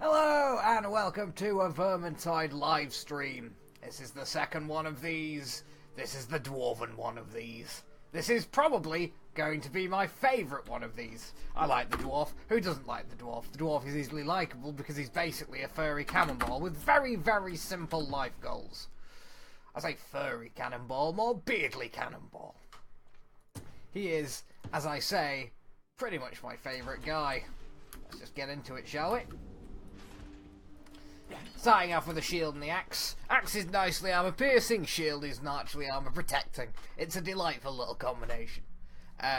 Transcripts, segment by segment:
Hello and welcome to a Vermintide live stream. This is the second one of these. This is the dwarven one of these. This is probably going to be my favourite one of these. I like the dwarf. Who doesn't like the dwarf? The dwarf is easily likeable because he's basically a furry cannonball with very, very simple life goals. I say furry cannonball, more beardly cannonball. He is, as I say, pretty much my favourite guy. Let's just get into it, shall we? Starting off with the shield and the axe. Axe is nicely armor piercing, shield is naturally armor protecting. It's a delightful little combination.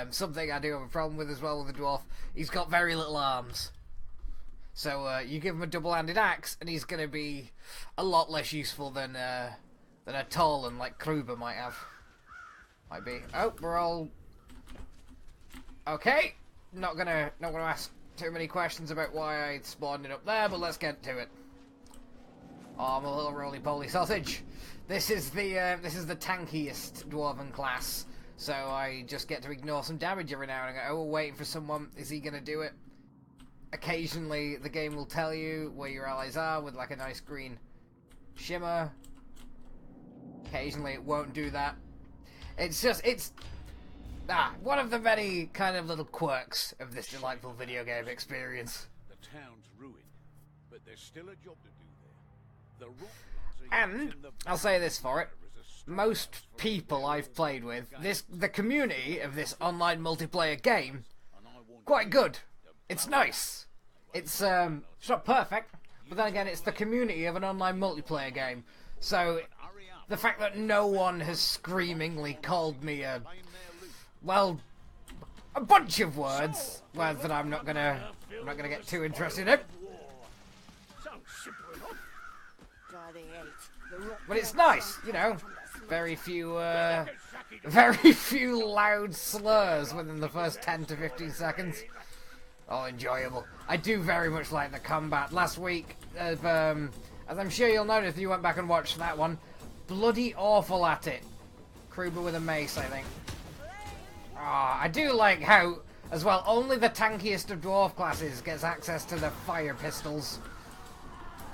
Something I do have a problem with as well with the dwarf, he's got very little arms. So you give him a double-handed axe and he's going to be a lot less useful than a tall one like Kruber might have. Might be. Oh, we're all... Okay. Not gonna ask too many questions about why I spawned it up there, but let's get to it. Oh, I'm a little roly-poly sausage. This is the tankiest dwarven class, so I just get to ignore some damage every now and again. Oh, we're waiting for someone. Is he going to do it? Occasionally, the game will tell you where your allies are with like a nice green shimmer. Occasionally, it won't do that. It's one of the many kind of little quirks of this delightful video game experience. The town's ruined, but there's still a job to do. And I'll say this for it, most people I've played with, the community of this online multiplayer game, quite good. It's nice. It's not perfect, but then again, it's the community of an online multiplayer game. So the fact that no one has screamingly called me a bunch of words that I'm not gonna get too interested in. But it's nice, you know. Very few loud slurs within the first 10 to 15 seconds. All enjoyable. I do very much like the combat. Last week, as I'm sure you'll notice if you went back and watched that one, bloody awful at it. Kruber with a mace, I think. I do like how, as well, only the tankiest of dwarf classes gets access to the fire pistols.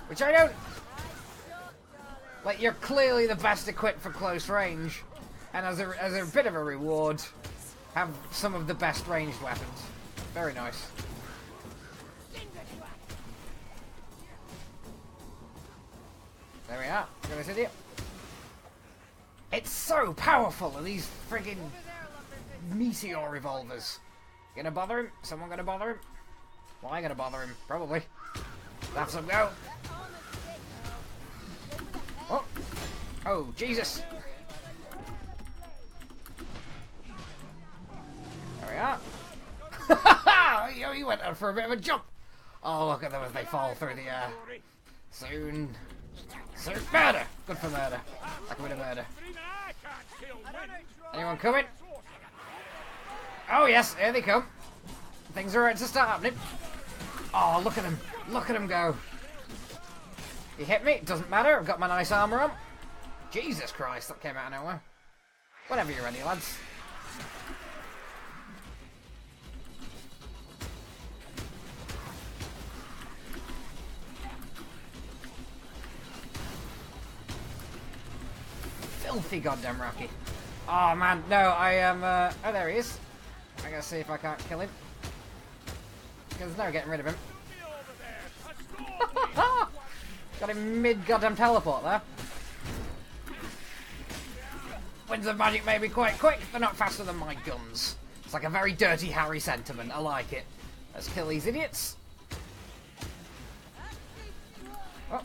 Which I don't... Like, you're clearly the best equipped for close range, and as a bit of a reward, have some of the best ranged weapons. Very nice. There we are. Look at this idiot. It's so powerful, these friggin' meteor revolvers. Gonna bother him? Someone gonna bother him? Well, I'm gonna bother him, probably. That's him go. Oh! Oh, Jesus! There we are. He went out for a bit of a jump! Oh, look at them as they fall through the air. Soon. Murder! Good for murder. Like a bit of murder. Anyone coming? Oh, yes, here they come. Things are ready to start happening. Oh, look at him. Look at him go. He hit me, doesn't matter, I've got my nice armour on. Jesus Christ, that came out of nowhere. Whenever you're ready, lads. Filthy goddamn Rocky. Oh man, no, I am, oh there he is. I'm gonna see if I can't kill him. Because there's no getting rid of him. Got him mid-goddamn teleport there. Winds of magic may be quite quick, they're not faster than my guns. It's like a very Dirty Harry sentiment, I like it. Let's kill these idiots. Oh.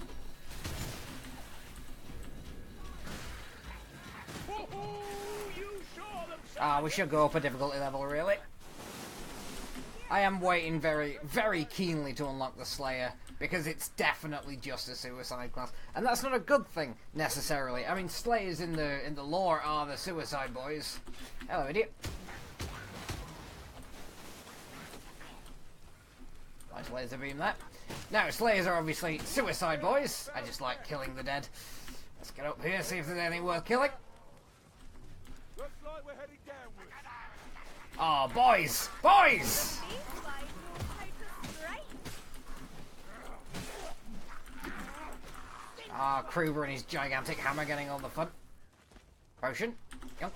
We should go up a difficulty level, really. I am waiting very, very keenly to unlock the Slayer, because it's definitely just a suicide class. And that's not a good thing, necessarily. I mean, Slayers in the lore are the suicide boys. Hello, idiot. Nice laser beam there. Now, Slayers are obviously suicide boys. I just like killing the dead. Let's get up here, see if there's anything worth killing. Looks like we're heading downwards. Oh, boys! Boys! Ah, Kruber and his gigantic hammer getting all the fun. Potion. Yunk.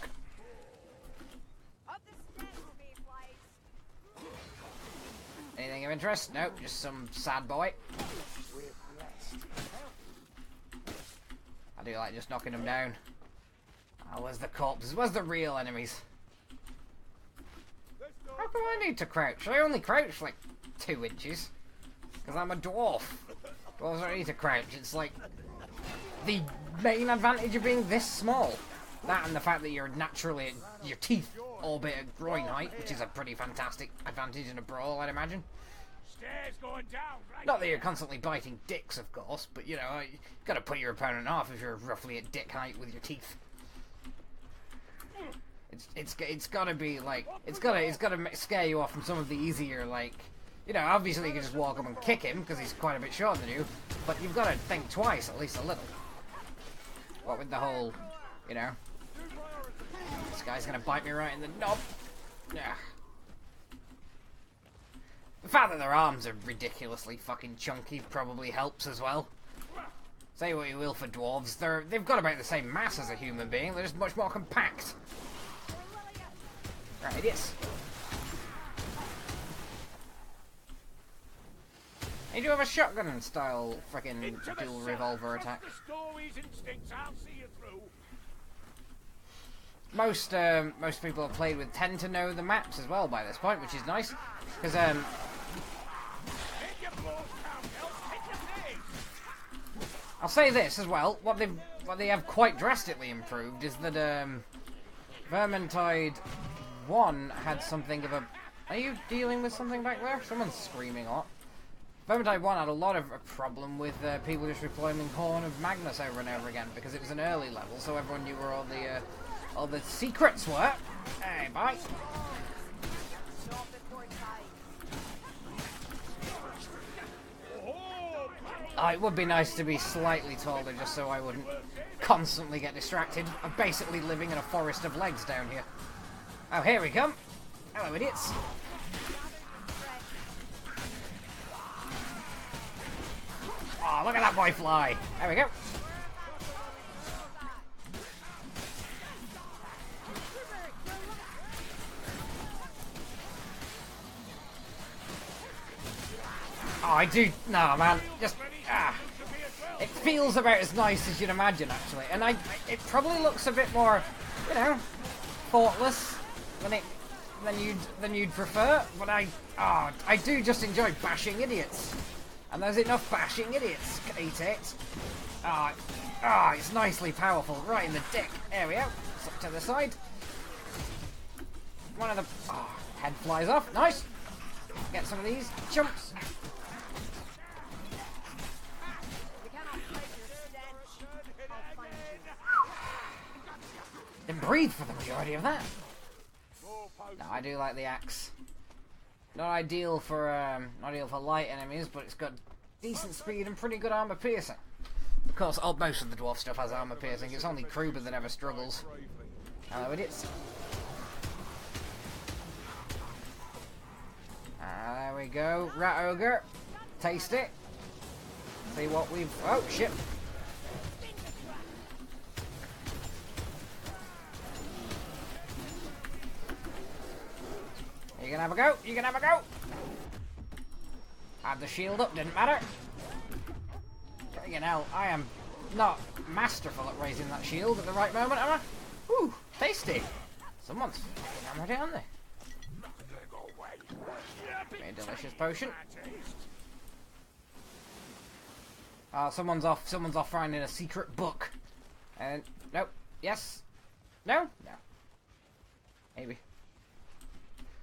Anything of interest? Nope, just some sad boy. I do like just knocking them down. Oh, where's the corpses? Where's the real enemies? How come I need to crouch? I only crouch like 2 inches. Because I'm a dwarf. Dwarves don't need to crouch. It's like the main advantage of being this small. That and the fact that you're naturally, your teeth orbit at groin height, which is a pretty fantastic advantage in a brawl, I'd imagine. Stairs going down, right? Not that you're constantly biting dicks, of course, but you know, you gotta put your opponent off if you're roughly at dick height with your teeth. It's gotta be like, it's gotta scare you off from some of the easier, like, you know, obviously you can just walk up and kick him because he's quite a bit shorter than you, but you've got to think twice, at least a little. What with the whole, you know, this guy's gonna bite me right in the knob. Yeah. The fact that their arms are ridiculously fucking chunky probably helps as well. Say what you will for dwarves, they've got about the same mass as a human being, they're just much more compact. Right, idiots. You do have a shotgun style freaking dual revolver attack. Most people I've played with tend to know the maps as well by this point, which is nice, because I'll say this as well. What they have quite drastically improved is that Vermintide 1 had something of a. Are you dealing with something back there? Someone's screaming a lot. Vermintide 1 had a lot of a problem with people just replaying Horn of Magnus over and over again because it was an early level, so everyone knew where all the secrets were. Hey, bye. Oh, it would be nice to be slightly taller just so I wouldn't constantly get distracted. I'm basically living in a forest of legs down here. Oh, here we come. Hello, idiots. Oh, look at that boy fly. There we go. Oh, I do. No, man. Just. It feels about as nice as you'd imagine, actually. And it probably looks a bit more, you know, thoughtless than you'd prefer. But I do just enjoy bashing idiots. And there's enough bashing idiots. Eat it. It's nicely powerful. Right in the dick. There we go. It's up to the side. One of the... head flies off. Nice. Get some of these chumps. Didn't breathe for the majority of that. No, I do like the axe. Not ideal for light enemies, but it's got decent speed and pretty good armor piercing. Of course, most of the dwarf stuff has armor piercing. It's only Kruber that ever struggles. Hello, idiots. There we go. Rat ogre. Taste it. See what we've... Oh, shit. You can have a go. You can have a go. Had the shield up. Didn't matter. Friggin' hell. I am not masterful at raising that shield at the right moment, am I? Whew. Tasty. Someone's fucking hammered it, aren't they? Made a delicious potion. Someone's off finding a secret book. And nope. Yes. No. No. Maybe.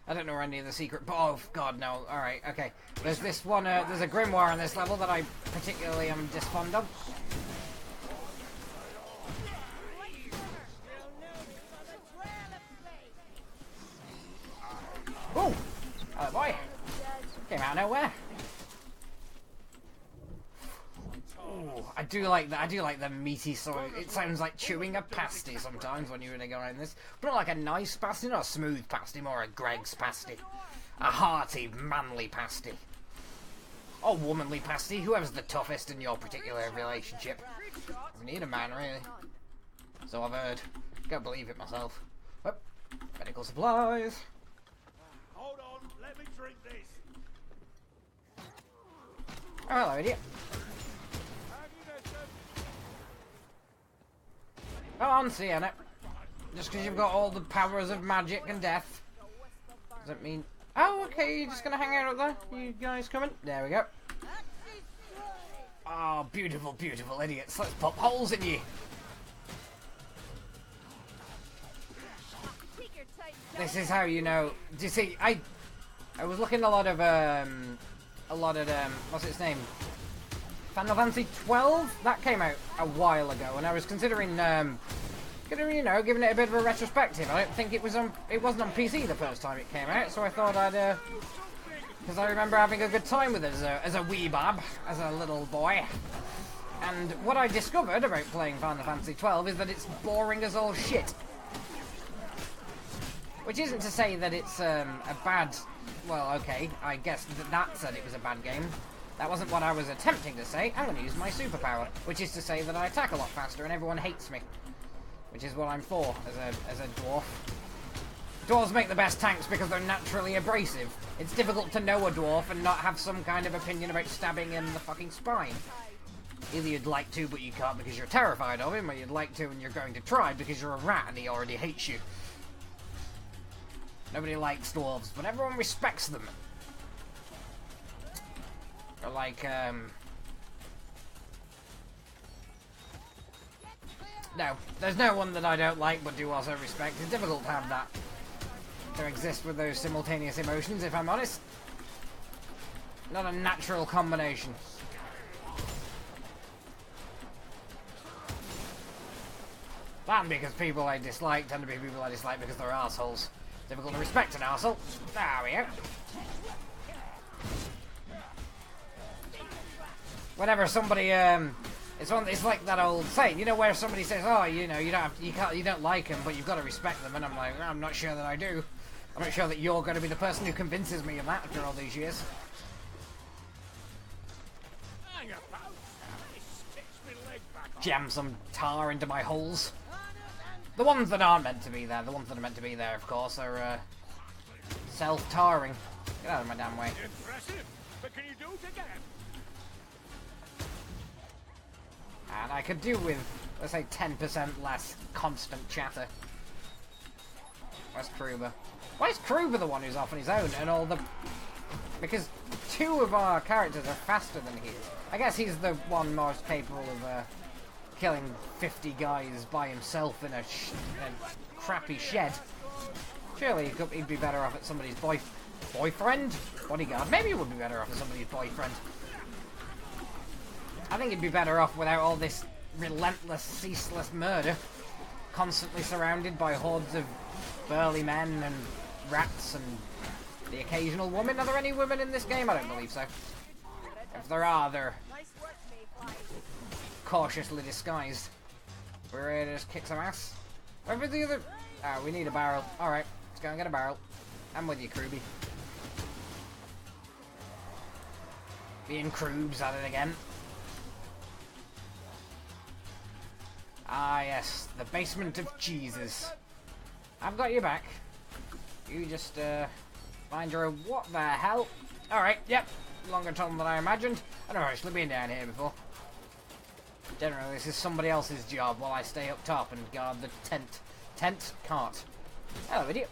I don't know where any of the secret. Oh God, no. All right. Okay. There's this one. There's a grimoire on this level that I particularly am just fond of. Oh, oh boy. Came out of nowhere. Ooh, I do like that. I do like the meaty sort. It sounds like chewing a pasty sometimes when you're gonna go in this, but not like a nice pasty, not a smooth pasty, more a Greg's pasty, a hearty, manly pasty. Oh, womanly pasty, whoever's the toughest in your particular relationship. We need a man, really. So I've heard. Can't believe it myself. Oh, medical supplies. Hold on, let me drink this. Oh, hello, idiot. Have you there, sir? Go on, Sienna. Just because you've got all the powers of magic and death doesn't mean... Oh, okay, you're just going to hang out up there? You guys coming? There we go. Oh, beautiful, beautiful idiots. Let's pop holes in you. This is how you know... Do you see, I was looking at a lot of, what's its name? Final Fantasy 12? That came out a while ago, and I was considering, you know, giving it a bit of a retrospective. I don't think it wasn't on PC the first time it came out, so I thought I'd, because I remember having a good time with it as a wee bab, as a little boy. And what I discovered about playing Final Fantasy 12 is that it's boring as all shit. Which isn't to say that it's a bad... Well, okay, I guess that said it was a bad game. That wasn't what I was attempting to say. I'm going to use my superpower, which is to say that I attack a lot faster and everyone hates me. Which is what I'm for as a dwarf. Dwarves make the best tanks because they're naturally abrasive. It's difficult to know a dwarf and not have some kind of opinion about stabbing in the fucking spine. Either you'd like to, but you can't because you're terrified of him, or you'd like to and you're going to try because you're a rat and he already hates you. Nobody likes dwarves, but everyone respects them. They're like, no, there's no one that I don't like but do also respect. It's difficult to have that, to exist with those simultaneous emotions, if I'm honest. Not a natural combination. And because people I dislike tend to be people I dislike because they're assholes. Difficult to respect an arsehole. There we go. Whenever somebody, it's like that old saying, you know, where somebody says, oh, you know, you don't like them, but you've got to respect them, and I'm like, I'm not sure that I do. I'm not sure that you're going to be the person who convinces me of that after all these years. Hang about. Sticks my leg back on. Jam some tar into my holes. The ones that aren't meant to be there, the ones that are meant to be there, of course, are self-tarring. Get out of my damn way. Impressive, but can you do it again? And I could do with, let's say, 10% less constant chatter. Where's Kruber? Why is Kruber the one who's off on his own and all the... Because two of our characters are faster than he is. I guess he's the one most capable of killing 50 guys by himself in a crappy shed. Surely he'd be better off at somebody's boyfriend? Bodyguard? Maybe he would be better off at somebody's boyfriend. I think he'd be better off without all this relentless, ceaseless murder. Constantly surrounded by hordes of burly men and rats and the occasional woman. Are there any women in this game? I don't believe so. If there are, they're cautiously disguised. We're ready to just kick some ass. Where's the other... Oh, we need a barrel. Alright, let's go and get a barrel. I'm with you, Kruby. Being Krubes at it again. Ah, yes. The basement of Jesus. I've got you back. You just, find your... What the hell? Alright, yep. Longer tunnel than I imagined. I've never actually been down here before. Generally, this is somebody else's job while I stay up top and guard the tent cart. Hello, idiot.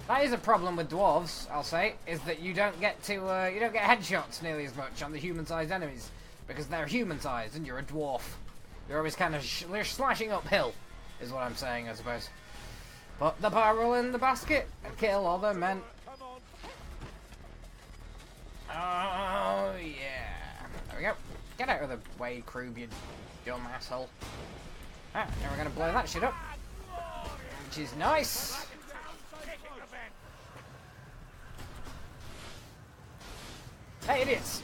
That is a problem with dwarves, I'll say, is that you don't get to, you don't get headshots nearly as much on the human-sized enemies. Because they're human-sized and you're a dwarf. You're always kind of they're slashing uphill, is what I'm saying, I suppose. Put the barrel in the basket and kill all the men. Oh, yeah. There we go. Get out of the way, Krube, you dumb asshole. Ah, now we're gonna blow that shit up. Which is nice. Hey, idiots!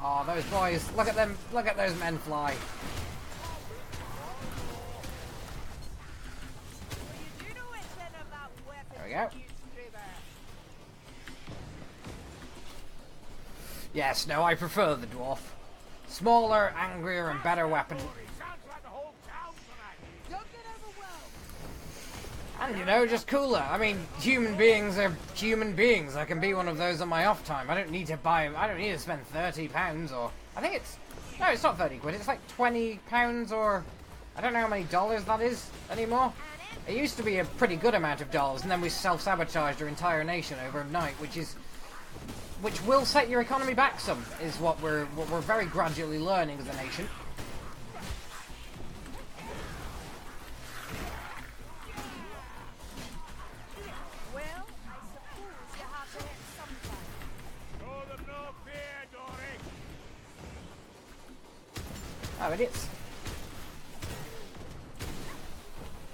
Oh, those boys! Look at them! Look at those men fly! we go. Yes, no, I prefer the Dwarf. Smaller, angrier, and better weapon. And, you know, just cooler. I mean, human beings are human beings. I can be one of those on my off time. I don't need to spend £30 or... I think it's... No, it's not 30 quid. It's like £20 or... I don't know how many dollars that is anymore. It used to be a pretty good amount of dollars, and then we self-sabotaged our entire nation overnight, which will set your economy back some, is what we're very gradually learning as a nation. Well, I suppose you have to hit sometime. Show them no fear, Dory. Oh, idiots.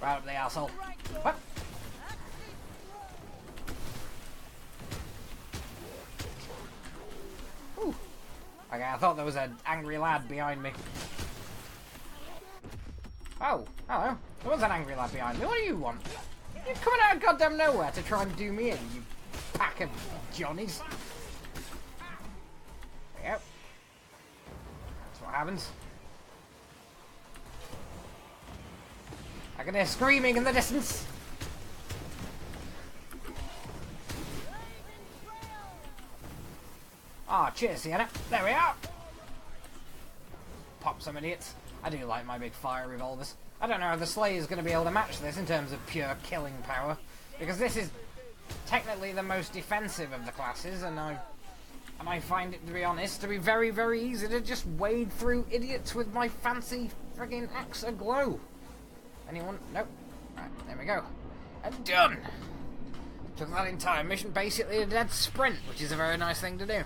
Right up the arsehole. What? Ooh. Okay, I thought there was an angry lad behind me. Oh, hello. There was an angry lad behind me. What do you want? You're coming out of goddamn nowhere to try and do me in, you pack of Johnnies. There you go. That's what happens. I can hear screaming in the distance. Ah, cheers, Sienna. There we are. Pop some idiots. I do like my big fire revolvers. I don't know if the Slayer's going to be able to match this in terms of pure killing power, because this is technically the most defensive of the classes, and I find it, to be honest, to be very, very easy to just wade through idiots with my fancy friggin' axe aglow. Anyone? Nope. Right, there we go. And done! Took that entire mission basically a dead sprint, which is a very nice thing to do.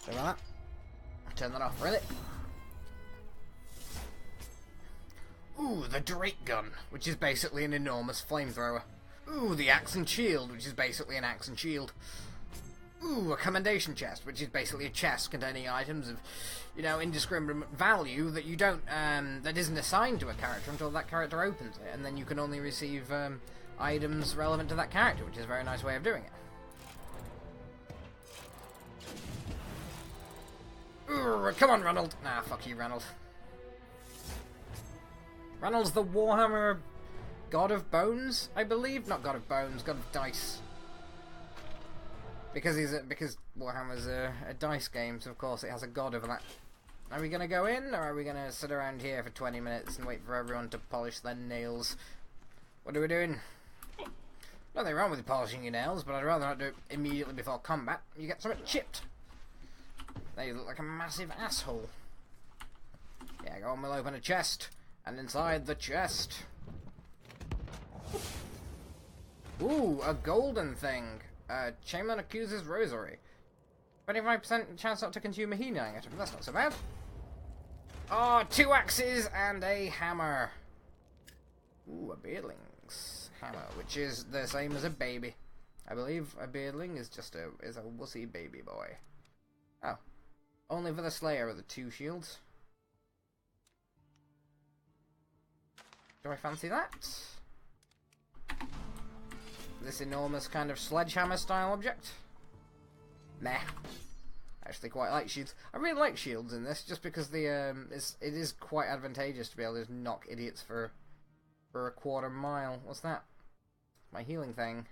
Sorry about that. Turn that off, really. Ooh, the Drake gun, which is basically an enormous flamethrower. Ooh, the axe and shield, which is basically an axe and shield. Ooh, a commendation chest, which is basically a chest containing items of, you know, indiscriminate value that you don't, that isn't assigned to a character until that character opens it, and then you can only receive items relevant to that character, which is a very nice way of doing it. Ooh, come on, Ronald. Nah, fuck you, Ronald. Ronald's the Warhammer God of Bones, I believe. Not God of Bones, God of Dice. Because because Warhammer's a dice game, so of course it has a god over that. Are we gonna go in, or are we gonna sit around here for 20 minutes and wait for everyone to polish their nails? What are we doing? Nothing wrong with polishing your nails, but I'd rather not do it immediately before combat. You get something chipped. They look like a massive asshole. Yeah, go on, we'll open a chest. And inside the chest... Ooh, a golden thing. Chamberlain accuses Rosary. 25% chance not to consume a healing item. That's not so bad. Oh, 2 axes and a hammer. Ooh, a beardling's hammer, which is the same as a baby. I believe a beardling is just a wussy baby boy. Oh. Only for the Slayer are the 2 shields. Do I fancy that? This enormous kind of sledgehammer style object? Meh. I actually quite like shields. I really like shields in this, just because the it is quite advantageous to be able to just knock idiots for a quarter mile. What's that? My healing thing.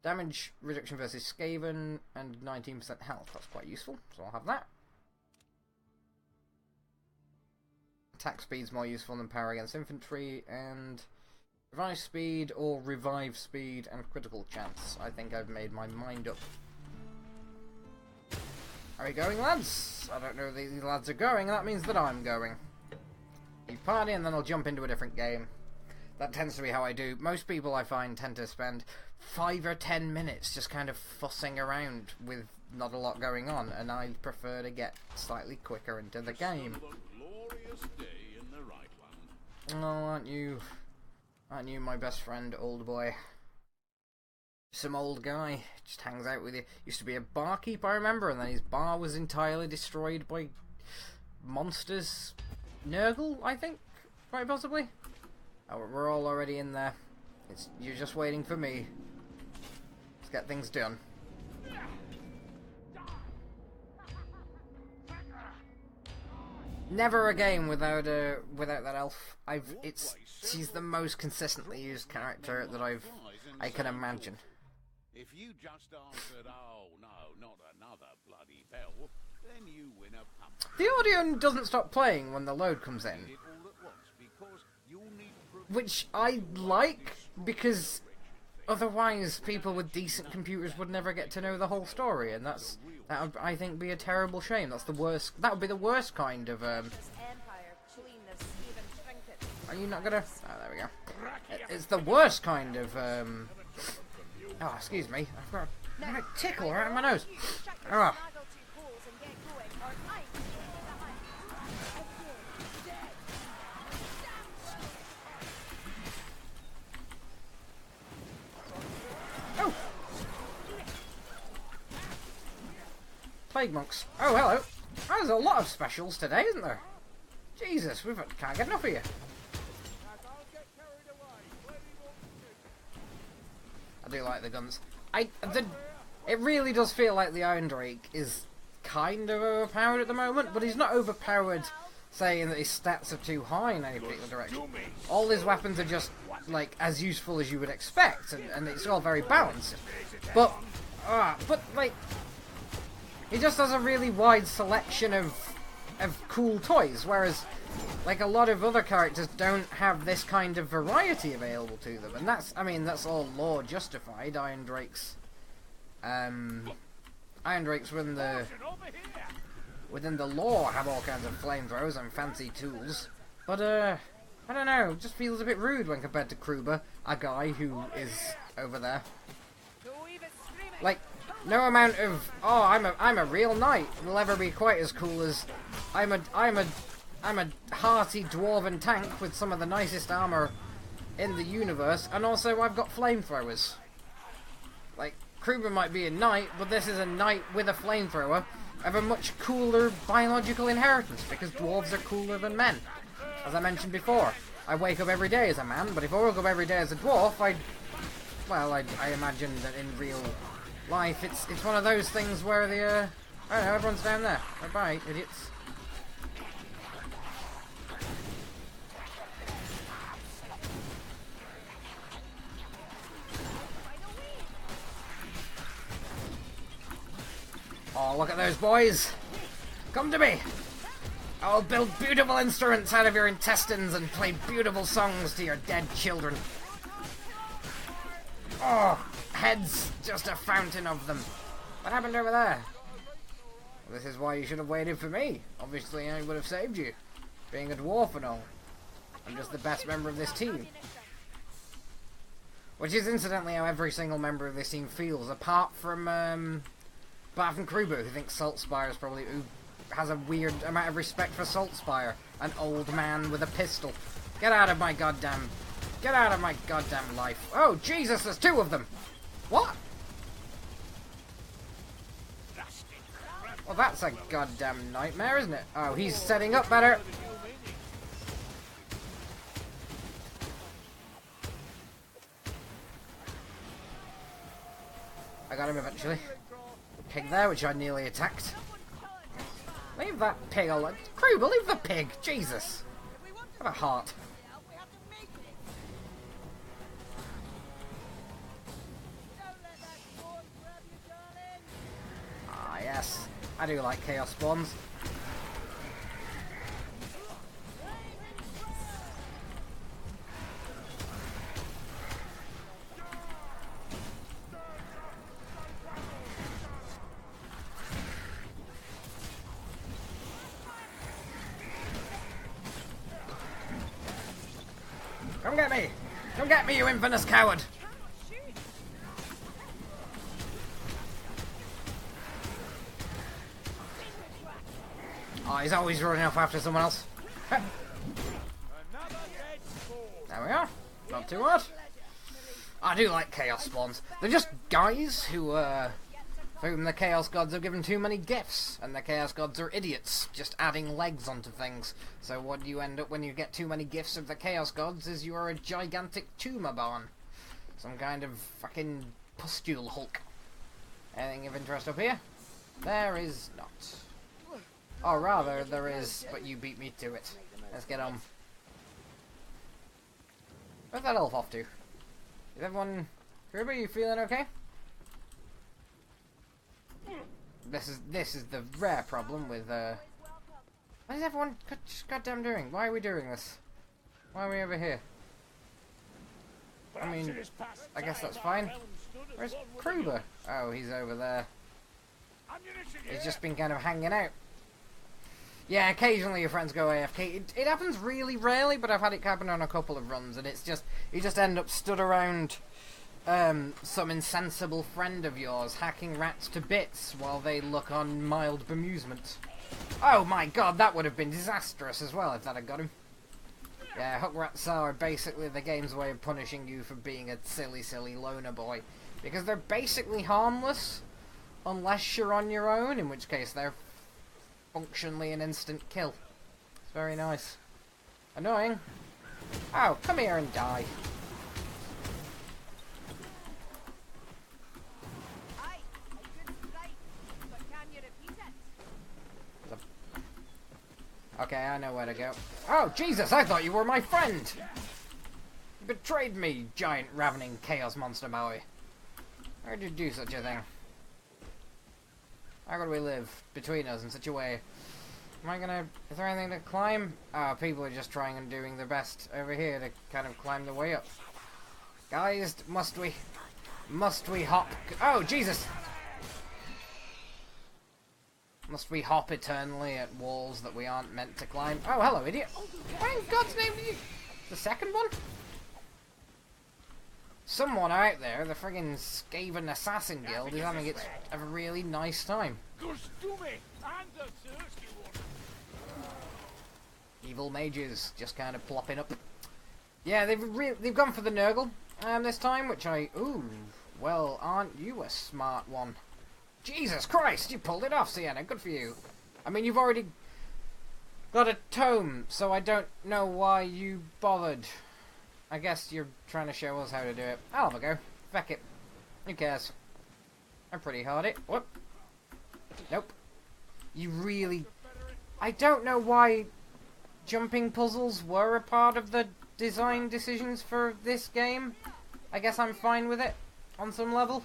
Damage reduction versus Skaven and 19% health. That's quite useful, so I'll have that. Attack speed's more useful than power against infantry, and revive speed or revive speed and critical chance. I think I've made my mind up. Are we going, lads? I don't know if these lads are going, and that means that I'm going. You party and then I'll jump into a different game. That tends to be how I do. Most people I find tend to spend 5 or 10 minutes just kind of fussing around with not a lot going on, and I prefer to get slightly quicker into the game. Oh, aren't you I knew my best friend, old boy. Some old guy, just hangs out with you. Used to be a barkeep, I remember, and then his bar was entirely destroyed by monsters. Nurgle, I think, quite possibly. Oh, we're all already in there. You're just waiting for me. Let's get things done. Never a game without that elf. She's the most consistently used character that I can imagine. If you just answered, "Oh no, not another bloody bell," then you win a pump. The audio doesn't stop playing when the load comes in, It all at once because you'll need which I like, because otherwise people with decent computers would never get to know the whole story, and that would, I think, be a terrible shame. That's the worst. That would be the worst kind of. This empire clean as even trinkets. Are you not gonna? Oh, there we go. It's the worst kind of. Oh, excuse me. I've got a tickle right in my nose. Oh. Oh! Plague monks. Oh, hello. There's a lot of specials today, isn't there? Jesus, we can't get enough of you. I do like the guns. It really does feel like the Iron Drake is kind of overpowered at the moment, but he's not overpowered saying that his stats are too high in any particular direction. All his weapons are just, like, as useful as you would expect, and it's all very balanced. But like, he just has a really wide selection of cool toys, whereas, like, a lot of other characters don't have this kind of variety available to them, and that's all lore justified. Iron Drakes within the lore have all kinds of flamethrowers and fancy tools, but I don't know, it just feels a bit rude when compared to Kruber, a guy who is over there. Like, no amount of I'm a real knight will ever be quite as cool as I'm a hearty dwarven tank with some of the nicest armor in the universe, and also I've got flamethrowers. Like, Kruber might be a knight, but this is a knight with a flamethrower of a much cooler biological inheritance, because dwarves are cooler than men. As I mentioned before, I wake up every day as a man, but if I woke up every day as a dwarf, I imagine that in real life it's one of those things where I don't know, everyone's down there. Bye-bye, idiots. Oh, look at those boys! Come to me! I'll build beautiful instruments out of your intestines and play beautiful songs to your dead children. Oh, heads, just a fountain of them. What happened over there? Well, this is why you should have waited for me. Obviously, I would have saved you. Being a dwarf and all. I'm just the best member of this team. Which is incidentally how every single member of this team feels, apart from Kruber, who thinks Saltspire is probably... who has a weird amount of respect for Saltspire. An old man with a pistol. Get out of my goddamn life. Oh, Jesus, there's two of them! What? Well, that's a goddamn nightmare, isn't it? Oh, he's setting up better. I got him eventually. Pig there, which I nearly attacked. Leave that pig alone. Kruber, leave the pig! Jesus! Have a heart. Ah, yes. I do like chaos spawns. Come get me! Come get me, you infamous coward! Oh, he's always running off after someone else. There we are. Not too hard. I do like Chaos Spawns. They're just guys who, for whom the Chaos Gods have given too many gifts, and the Chaos Gods are idiots, just adding legs onto things. So what you end up when you get too many gifts of the Chaos Gods is you are a gigantic tumor barn. Some kind of fucking pustule hulk. Anything of interest up here? There is not. Or rather, there is, but you beat me to it. Let's get on. Where's that elf off to? Is everyone... Ruby, you feeling okay? This is the rare problem with, What is everyone goddamn doing? Why are we doing this? Why are we over here? I mean, I guess that's fine. Where's Kruber? Oh, he's over there. He's just been kind of hanging out. Yeah, occasionally your friends go AFK. It happens really rarely, but I've had it happen on a couple of runs, and it's just... You just end up stood around some insensible friend of yours hacking rats to bits while they look on mild bemusement. Oh my god, that would have been disastrous as well if that had got him. Yeah, hook rats are basically the game's way of punishing you for being a silly, silly loner boy. Because they're basically harmless, unless you're on your own, in which case they're functionally an instant kill. It's very nice. Annoying. Oh, come here and die. Okay, I know where to go. Oh, Jesus, I thought you were my friend! You betrayed me, giant ravening chaos monster boy. Why'd you do such a thing? How could we live between us in such a way? Am I gonna... Is there anything to climb? Ah, people are just trying and doing their best over here to kind of climb the way up. Guys, must we hop... Oh, Jesus! Must we hop eternally at walls that we aren't meant to climb? Oh, hello, idiot! Why in God's name did you... The second one? Someone out there, the friggin' Skaven Assassin Guild, is having a really nice time. Evil mages just kind of plopping up. Yeah, they've gone for the Nurgle this time, which I... Ooh, well, aren't you a smart one? Jesus Christ, you pulled it off, Sienna. Good for you. I mean, you've already got a tome, so I don't know why you bothered. I guess you're trying to show us how to do it. I'll have a go. Feck it. Who cares? I'm pretty hardy. Whoop. Nope. You really... I don't know why jumping puzzles were a part of the design decisions for this game. I guess I'm fine with it, on some level.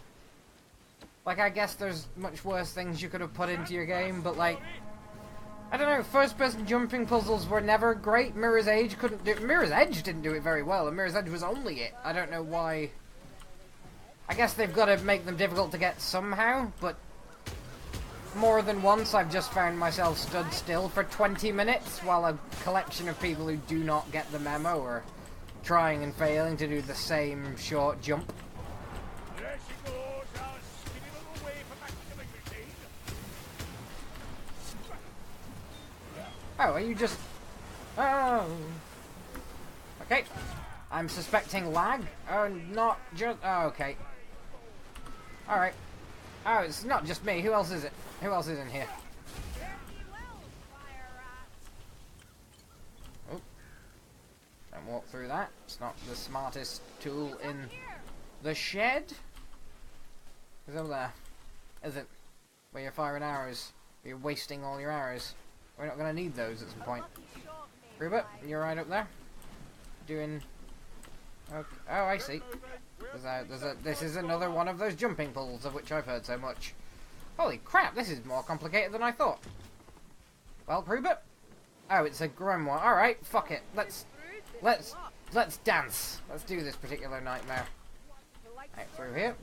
Like, I guess there's much worse things you could have put into your game, but like... I don't know, first-person jumping puzzles were never great. Mirror's Edge couldn't do... Mirror's Edge didn't do it very well, and Mirror's Edge was only it. I don't know why... I guess they've got to make them difficult to get somehow, but... More than once I've just found myself stood still for 20 minutes while a collection of people who do not get the memo are trying and failing to do the same short jump. Oh, are you just... Oh. Okay. I'm suspecting lag. Oh, not just... Oh, okay. Alright. Oh, it's not just me. Who else is it? Who else is in here? Oh. Don't walk through that. It's not the smartest tool in the shed. It's over there. Is it? Where you're firing arrows. You're wasting all your arrows. We're not going to need those at some point. Rupert, you're right up there. Doing... Okay. Oh, I see. This is another one of those jumping pulls of which I've heard so much. Holy crap, this is more complicated than I thought. Well, Rupert? Oh, it's a grimoire. Alright, fuck it. Let's dance. Let's do this particular nightmare. Right, through here.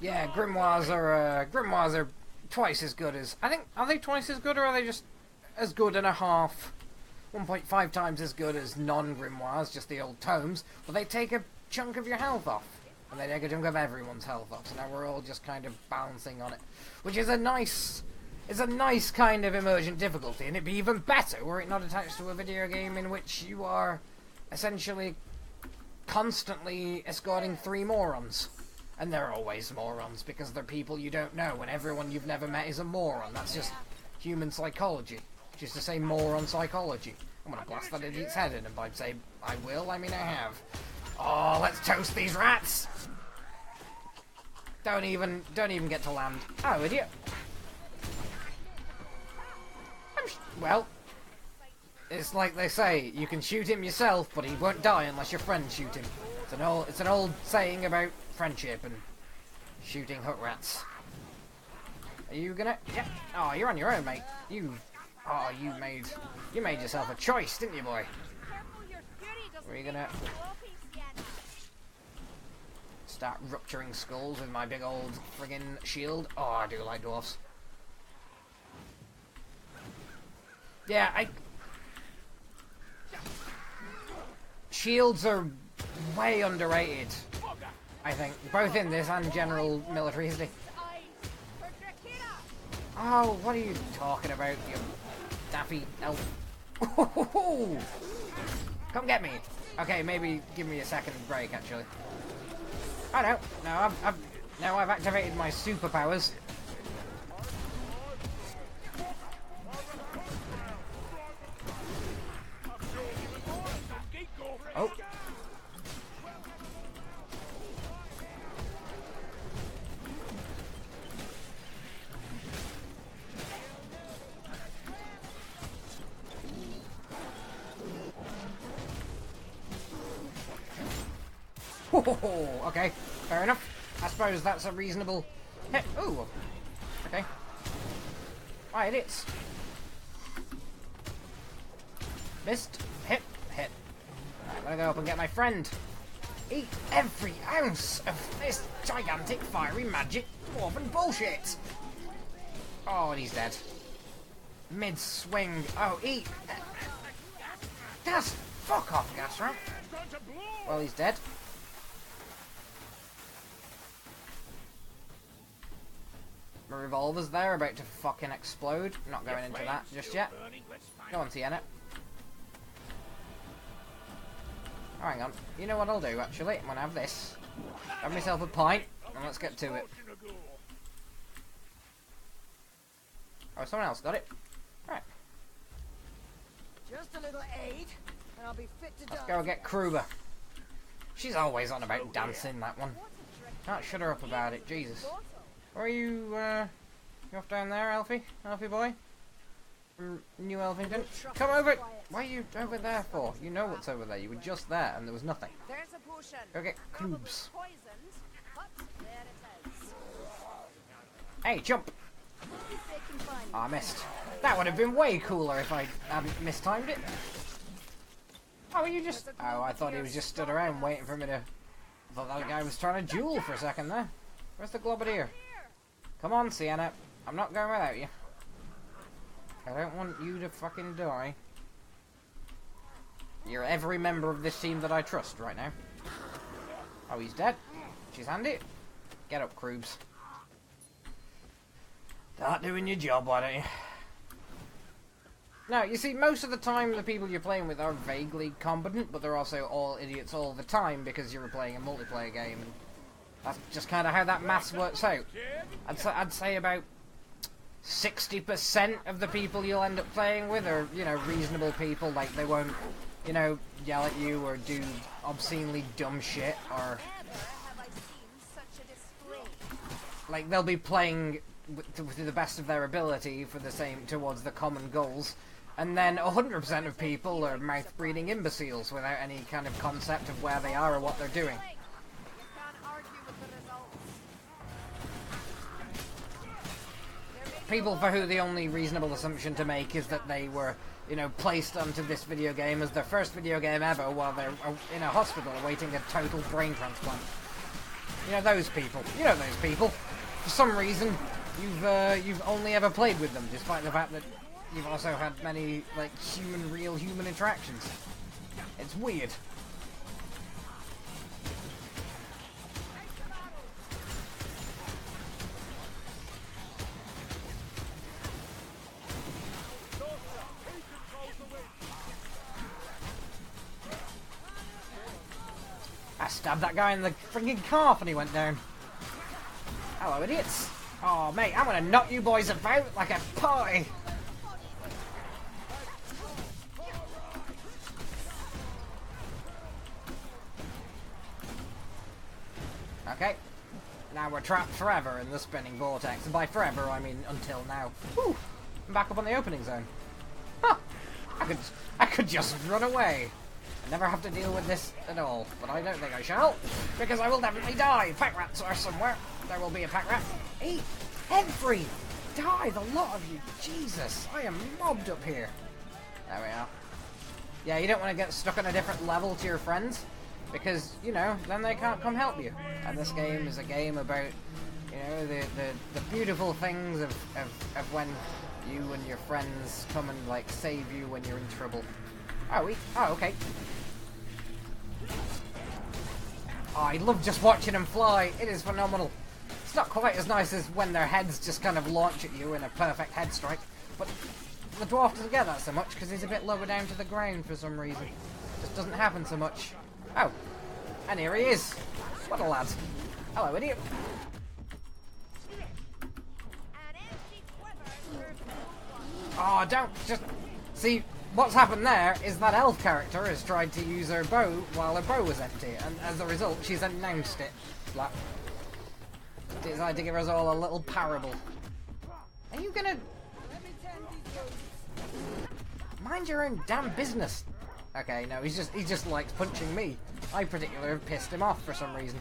Yeah, grimoires are twice as good as... I think, are they twice as good or are they just as good and a half? 1.5 times as good as non-grimoires, just the old tomes, but they take a chunk of your health off. And they take a chunk of everyone's health off, so now we're all just kind of balancing on it. Which is a nice kind of emergent difficulty, and it'd be even better were it not attached to a video game in which you are essentially constantly escorting 3 morons. And they're always morons, because they're people you don't know, and everyone you've never met is a moron. That's just human psychology. Just to say moron psychology. I'm gonna blast that idiot's head in, and by say I will, I mean I have. Oh, let's toast these rats! Don't even get to land. Oh, idiot. Well, it's like they say, you can shoot him yourself, but he won't die unless your friends shoot him. It's an old saying about friendship and shooting hut rats. Are you gonna? Yeah. Oh, you're on your own, mate. You made yourself a choice, didn't you, boy? Were you gonna start rupturing skulls with my big old friggin' shield? Oh, I do like dwarfs. Yeah, shields are way underrated, I think, both in this and general military history. Oh, what are you talking about, you daffy elf? Come get me. Okay, maybe give me a second break, actually. Oh no, now I've activated my superpowers. Oh. Okay, fair enough. I suppose that's a reasonable hit. Ooh, okay. Right, it's missed. Hit. Right, I'm gonna go up and get my friend. Eat every ounce of this gigantic fiery magic dwarven bullshit. Oh, and he's dead. Mid-swing. Oh, eat. Gas. Fuck off, gas rat. Well, he's dead. My revolver's there, about to fucking explode. Not going into that just yet. Go on, Sienna. Oh, hang on. You know what I'll do, actually? I'm gonna have this. Have myself a pint, and let's get to it. Oh, someone else got it. Right. Just a little aid, and I'll be fit to Let's go get Kruber. She's always on about dancing, that one. Can't shut her up about it, Jesus. Where are you, you off down there, Alfie? Alfie boy? From New Elfington? Come over! Why are you over there for? You know what's over there. You were just there and there was nothing. There's a potion. Go get Kroobs. Poisoned, but there it is. Hey, jump! Oh, I missed. That would have been way cooler if I hadn't mistimed it. Oh, you just... Oh, I thought he was just stood around waiting for me to... I thought that guy was trying to duel for a second there. Where's the Globadier? Come on, Sienna. I'm not going without you. I don't want you to fucking die. You're every member of this team that I trust right now. Oh, he's dead. She's handy. Get up, Kroobs. Start doing your job, why don't you? Now, you see, most of the time the people you're playing with are vaguely competent, but they're also all idiots all the time because you're playing a multiplayer game. And that's just kind of how that maths works out. I'd say about 60% of the people you'll end up playing with are, you know, reasonable people. Like, they won't, you know, yell at you or do obscenely dumb shit, or... Like, they'll be playing to the best of their ability for the same, towards the common goals. And then 100% of people are mouth-breathing imbeciles without any kind of concept of where they are or what they're doing. People for who the only reasonable assumption to make is that they were, you know, placed onto this video game as their first video game ever while they're in a hospital awaiting a total brain transplant. You know those people. You know those people. For some reason, you've only ever played with them, despite the fact that you've also had many, like, real human interactions. It's weird. stabbed that guy in the frigging calf and he went down. Hello, idiots. Oh, mate, I'm gonna knock you boys about like a pie. Okay. Now we're trapped forever in the spinning vortex. And by forever, I mean until now. Whew. I'm back up on the opening zone. Huh. I could just run away. I never have to deal with this at all. But I don't think I shall. Because I will definitely die. Pack rats are somewhere. There will be a pack rat. Eat every die, the lot of you. Jesus, I am mobbed up here. There we are. Yeah, you don't want to get stuck on a different level to your friends. Because, you know, then they can't come help you. And this game is a game about, you know, the beautiful things of when you and your friends come and, like, save you when you're in trouble. Oh, okay. Oh, I love just watching them fly. It is phenomenal. It's not quite as nice as when their heads just kind of launch at you in a perfect head strike. But the dwarf doesn't get that so much because he's a bit lower down to the ground for some reason. Just doesn't happen so much. Oh, and here he is. What a lad. Hello, idiot. Oh, don't just... See, what's happened there is that elf character has tried to use her bow while her bow was empty, and as a result, she's announced it. Like, decided to give us all a little parable. Are you gonna... Mind your own damn business. Okay, no, he just likes punching me. I particularly pissed him off for some reason.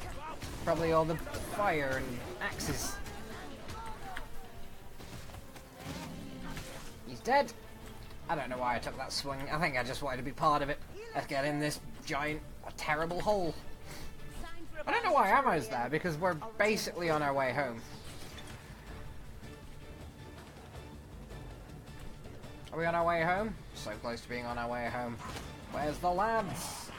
Probably all the fire and axes. He's dead. I don't know why I took that swing. I think I just wanted to be part of it. Let's get in this giant, terrible hole. I don't know why ammo's there, because we're basically on our way home. Are we on our way home? So close to being on our way home. Where's the lads?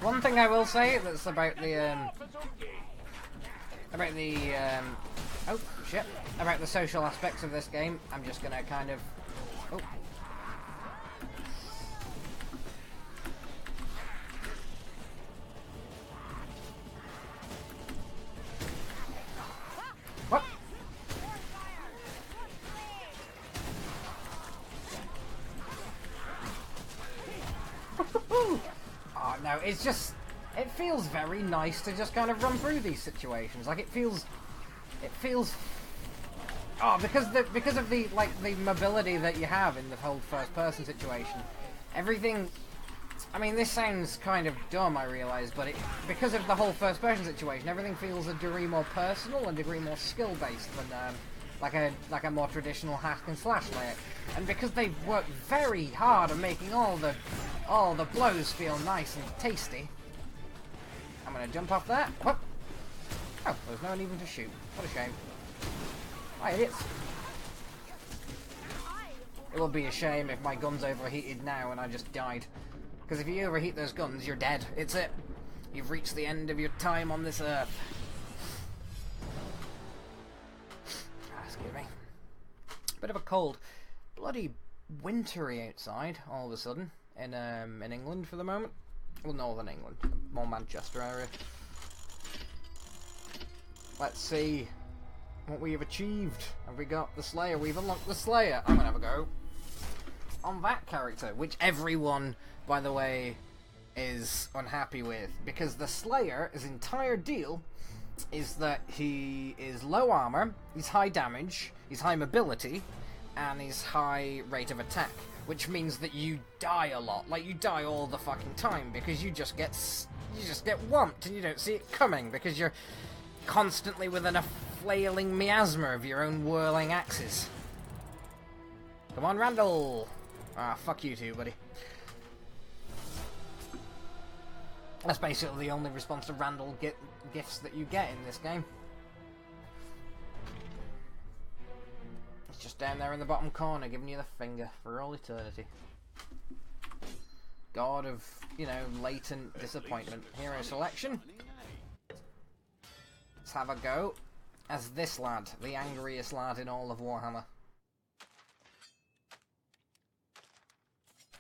One thing I will say that's about the oh shit, about the social aspects of this game, I'm just gonna kind of What? Oh no, it's just, it feels very nice to just kind of run through these situations. Like it feels oh, because of the the mobility that you have in the whole first person situation. Everything, I mean, this sounds kind of dumb, I realise, but because of the whole first person situation, everything feels a degree more personal and a degree more skill based than like a more traditional hack and slash layout. And because they've worked very hard on making all the blows feel nice and tasty, I'm gonna jump off that. Whoop. Oh, there's no one even to shoot. What a shame. Hi, idiots. It would be a shame if my gun's overheated now and I just died. Because if you overheat those guns, you're dead. It's it. You've reached the end of your time on this earth. Excuse me. Bit of a cold. Bloody wintry outside, all of a sudden. In England for the moment. Well, Northern England. More Manchester area. Let's see what we have achieved. Have we got the Slayer? We've unlocked the Slayer. I'm gonna have a go on that character, which everyone, by the way, is unhappy with, because the Slayer, his entire deal is that he is low armor, he's high damage, he's high mobility, and he's high rate of attack, which means that you die a lot. Like, you die all the fucking time because you just get whumped and you don't see it coming because you're constantly within a flailing miasma of your own whirling axes. Come on, Randall! Ah, fuck you too, buddy. That's basically the only response to Randall gifts that you get in this game. It's just down there in the bottom corner giving you the finger for all eternity. God of, you know, latent disappointment. Hero selection. Let's have a go as this lad, the angriest lad in all of Warhammer.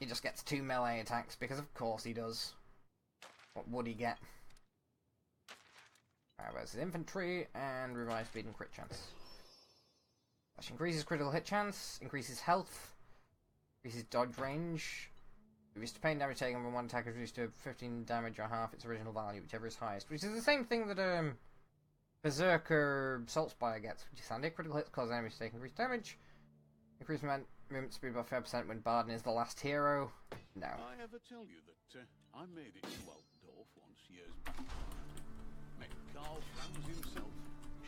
He just gets 2 melee attacks, because of course he does. What would he get? Alright, where's his infantry, and revive speed and crit chance. Which increases critical hit chance, increases health, increases dodge range, reduces pain damage taken when one attack is reduced to 15 damage or half its original value, whichever is highest. Which is the same thing that Berserker Saltspire gets, which is handy. Critical hits cause enemies to take increased damage. Increased movement speed by 5% when Barden is the last hero. No. I ever tell you that I made it to Dwarf once years back. Met Ghal himself.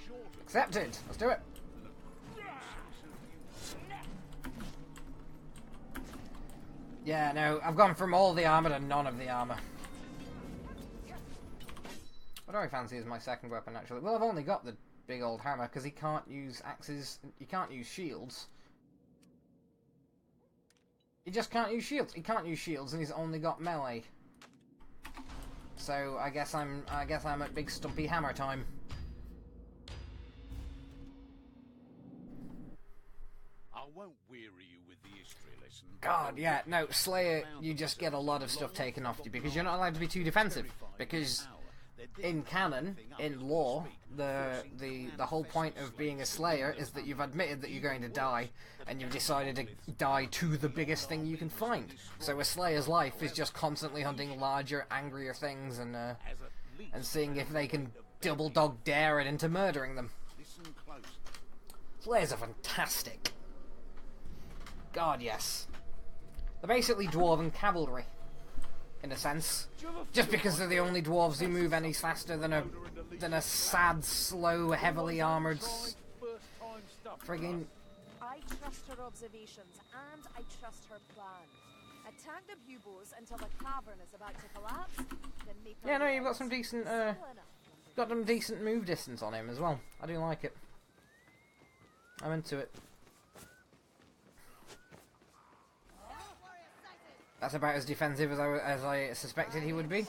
Short. Accepted. Let's do it. Yeah, no, I've gone from all the armor to none of the armor. What do I fancy as my second weapon, actually? Well, I've only got the big old hammer, because he can't use axes, he can't use shields. He just can't use shields. He can't use shields, and he's only got melee. So I guess I'm at big stumpy hammer time. I won't weary you with the history lesson. God, yeah, no, Slayer, you just get a lot of stuff taken off you, because you're not allowed to be too defensive. Because in canon, in lore, the whole point of being a Slayer is that you've admitted that you're going to die, and you've decided to die to the biggest thing you can find. So a Slayer's life is just constantly hunting larger, angrier things, and seeing if they can double dog dare it into murdering them. Slayers are fantastic. God, yes. They're basically dwarven cavalry, in a sense. Just because they're the only dwarves who move any faster than a sad, slow, heavily armoured friggin'... I trust her observations, and I trust her plan. Attack the buboes until the cavern is about to collapse, then make Yeah, no, you've got some decent, got some decent move distance on him as well. I do like it. I'm into it. That's about as defensive as I suspected he would be.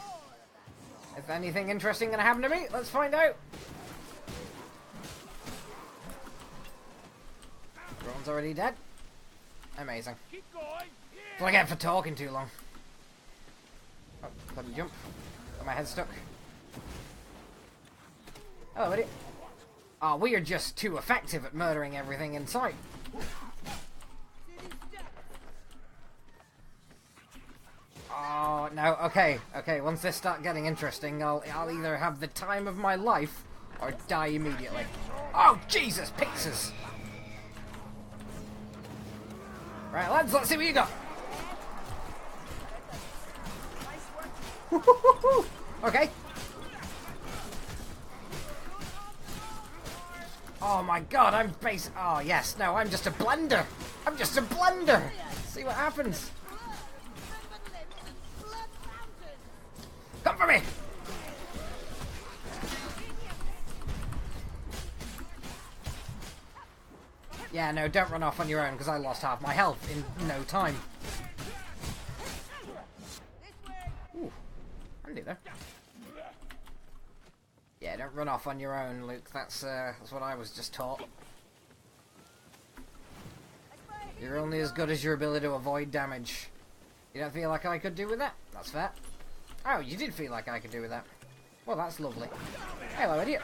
Is anything interesting going to happen to me? Let's find out. Ron's already dead. Amazing. That's what I get for talking too long. Oh, couldn't jump. Got my head stuck. Oh, idiot. Oh, we are just too effective at murdering everything in sight. Oh, no, okay, once this start getting interesting, I'll either have the time of my life, or die immediately. Oh, Jesus, pizzas! Right, lads, let's see what you got! Okay. Oh my god, I'm base. Oh, yes, no, I'm just a blender! I'm just a blender! See what happens. Come for me! Yeah, no, don't run off on your own, because I lost half my health in no time. Ooh, handy there. Yeah, don't run off on your own, Luke. That's what I was just taught. You're only as good as your ability to avoid damage. You don't feel like I could do with that? That's fair. Oh, you did feel like I could do with that. Well, that's lovely. Hello, idiot.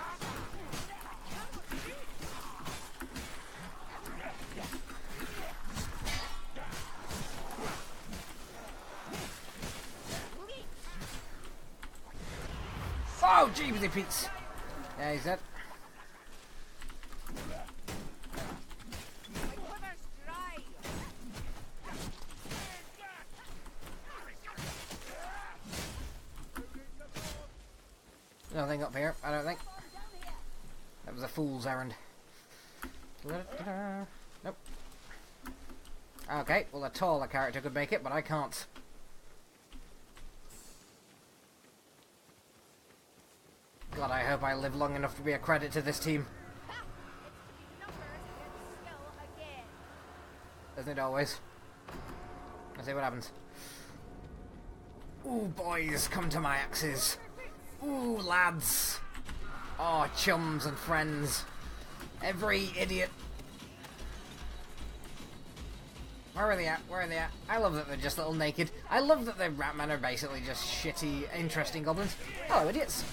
Oh, jeebusy Pete's. Yeah, he's dead. Nothing up here, I don't think. That was a fool's errand. Nope. Okay, well a taller character could make it, but I can't. God, I hope I live long enough to be a credit to this team. Isn't it always? Let's see what happens. Ooh, boys, come to my axes. Ooh, lads. Oh, chums and friends. Every idiot. Where are they at? Where are they at? I love that they're just little naked. I love that the Ratmen are basically just shitty, interesting goblins. Hello, idiots.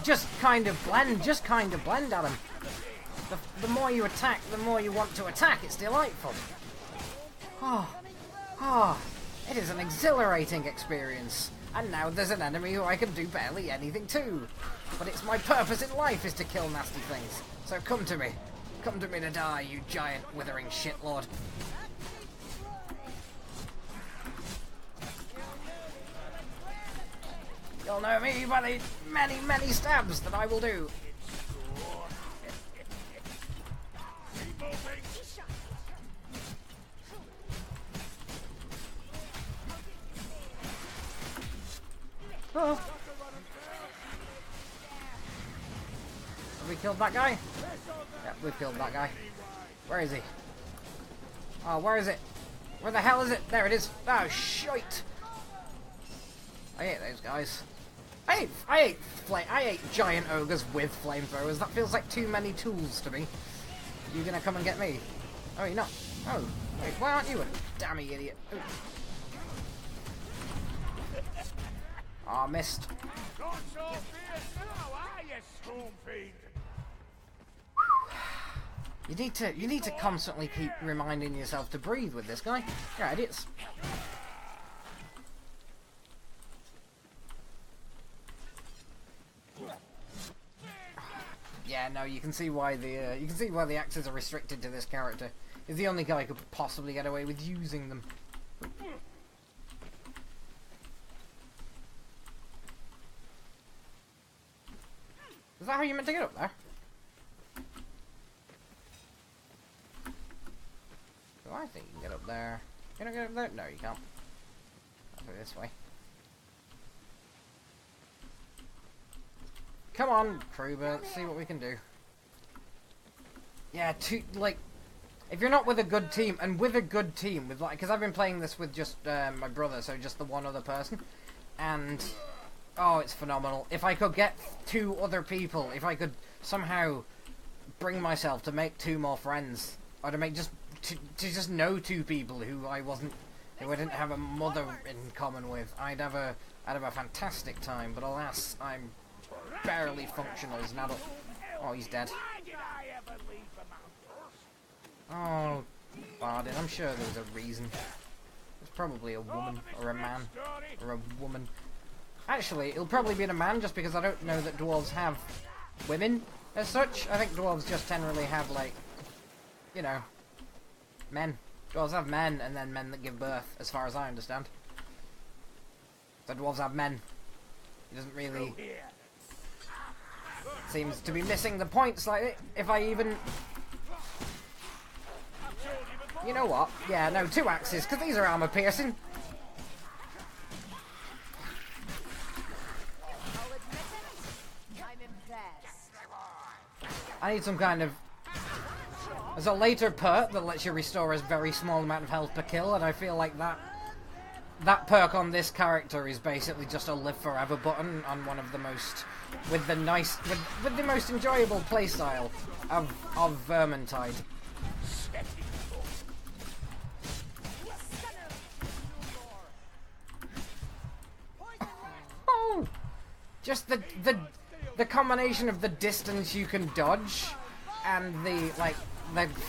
Just kind of blend at them. The more you attack, the more you want to attack. It's delightful. It is an exhilarating experience. And now there's an enemy who I can do barely anything to. But it's my purpose in life is to kill nasty things. So come to me. Come to me to die, you giant withering shitlord. You'll know me by the many, many stabs that I will do. Oh. Have we killed that guy? Yeah, we've killed that guy. Where is he? Oh, where is it? Where the hell is it? There it is. Oh, shite. I hate those guys. I hate giant ogres with flamethrowers. That feels like too many tools to me. You gonna come and get me? Oh, you're not. Oh, wait, why aren't you a dammy idiot? Oh, missed. You need to constantly keep reminding yourself to breathe with this guy. You're idiots. Yeah, no, you can see why the axes are restricted to this character. He's the only guy who could possibly get away with using them. Is that how you meant to get up there? Oh, I think you can get up there. Can I get up there? No, you can't. I'll go this way. Come on, Kruber, let's see what we can do. Yeah, if you're not with a good team, and with a good team, with because I've been playing this with just my brother, so just the one other person, and oh, it's phenomenal. If I could get 2 other people, if I could somehow bring myself to make 2 more friends, or to make to just know 2 people who I didn't have a mother in common with, I'd have a fantastic time. But alas, I'm barely functional as an adult. Oh, he's dead. Oh, Bardin, I'm sure there's a reason. It's probably a woman, or a man, or a woman. Actually, it'll probably be a man, just because I don't know that dwarves have women as such. I think dwarves just generally have, like, you know, men. Dwarves have men, and then men that give birth, as far as I understand. So dwarves have men. It doesn't really... Seems to be missing the point slightly, if I even... You know what? Yeah, no, 2 axes, because these are armor piercing. I need some kind of... There's a later perk that lets you restore a very small amount of health per kill, and I feel like that perk on this character is basically just a live forever button on one of the most... with the most enjoyable playstyle of Vermintide. Oh! Just the combination of the distance you can dodge and the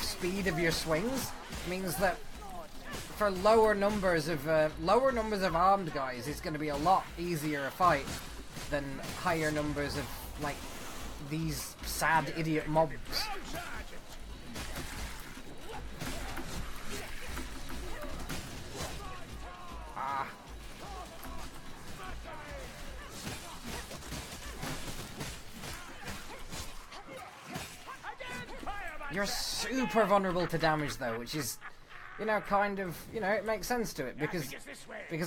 speed of your swings means that for lower numbers of armed guys, it's going to be a lot easier a fight than higher numbers of like these sad idiot mobs. Ah. You're super vulnerable to damage though, which is, you know, kind of, you know, it makes sense to it because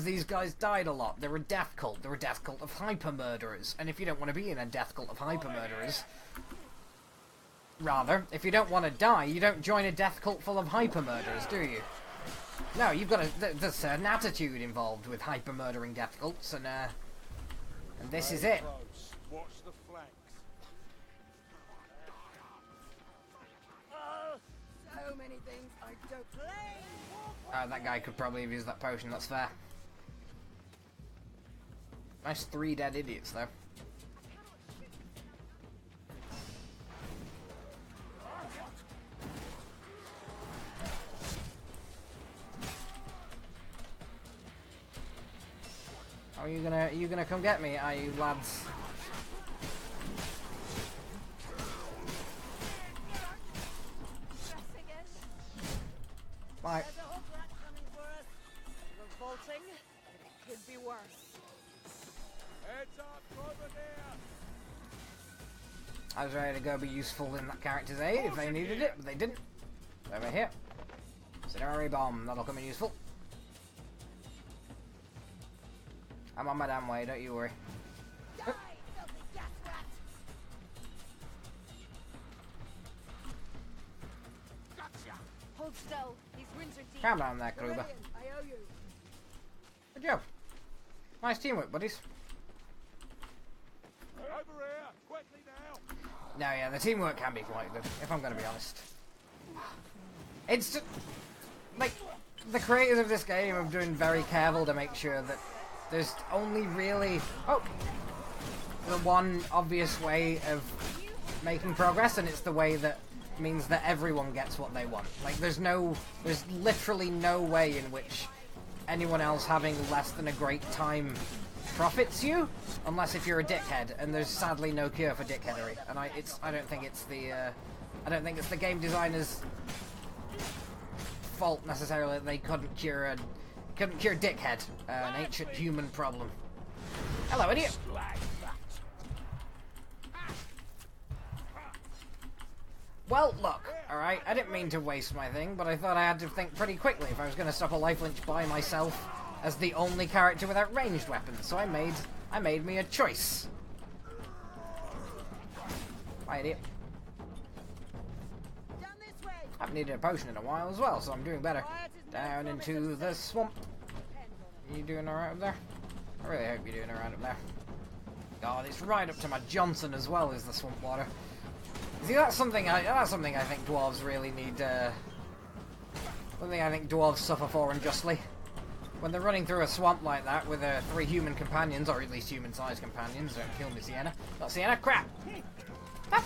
these guys died a lot. They're a death cult. They're a death cult of hyper murderers. And if you don't want to be in a death cult of hyper murderers, rather, if you don't want to die, you don't join a death cult full of hyper murderers, do you? No, you've got there's a certain attitude involved with hyper-murdering death cults, and this is it. Close. Watch the flanks. Oh, so many things I don't play. That guy could probably have used that potion, that's fair. Nice 3 dead idiots, though. Are you gonna come get me, are you lads? Bye. There's a hook rat coming for us. Revolting. It could be worse. Heads up, over there. I was ready to go be useful in that character's aid if they needed it, but they didn't. Over here. Incendiary bomb, that'll come in useful. I'm on my damn way, don't you worry. Die, filthy gas rat. Gotcha. Hold still. These wounds are deep. Calm down there, Kruber. Brilliant. I owe you. Good job. Nice teamwork, buddies. Over here, quickly now. No, yeah, the teamwork can be quite good, if I'm going to be honest. It's just, like, the creators of this game are doing very careful to make sure that there's only really, the one obvious way of making progress, and it's the way that means that everyone gets what they want. Like, there's literally no way in which anyone else having less than a great time profits you, unless if you're a dickhead, and there's sadly no cure for dickheadery. And I don't think it's the game designers' fault necessarily that they couldn't cure dickhead, an ancient human problem. Hello, idiot. Well, look, alright, I didn't mean to waste my thing, but I thought I had to think pretty quickly if I was going to stop a life lynch by myself as the only character without ranged weapons, so I made me a choice. Bye, idiot. Down this way. Haven't needed a potion in a while as well, so I'm doing better. Down into the swamp. You doing alright up there? I really hope you're doing alright up there. God, it's right up to my Johnson as well as the swamp water. See, that's something I think dwarves really need. Something I think dwarves suffer for unjustly. When they're running through a swamp like that with 3 human companions, or at least human-sized companions, don't kill me, Sienna. Not Sienna, crap! That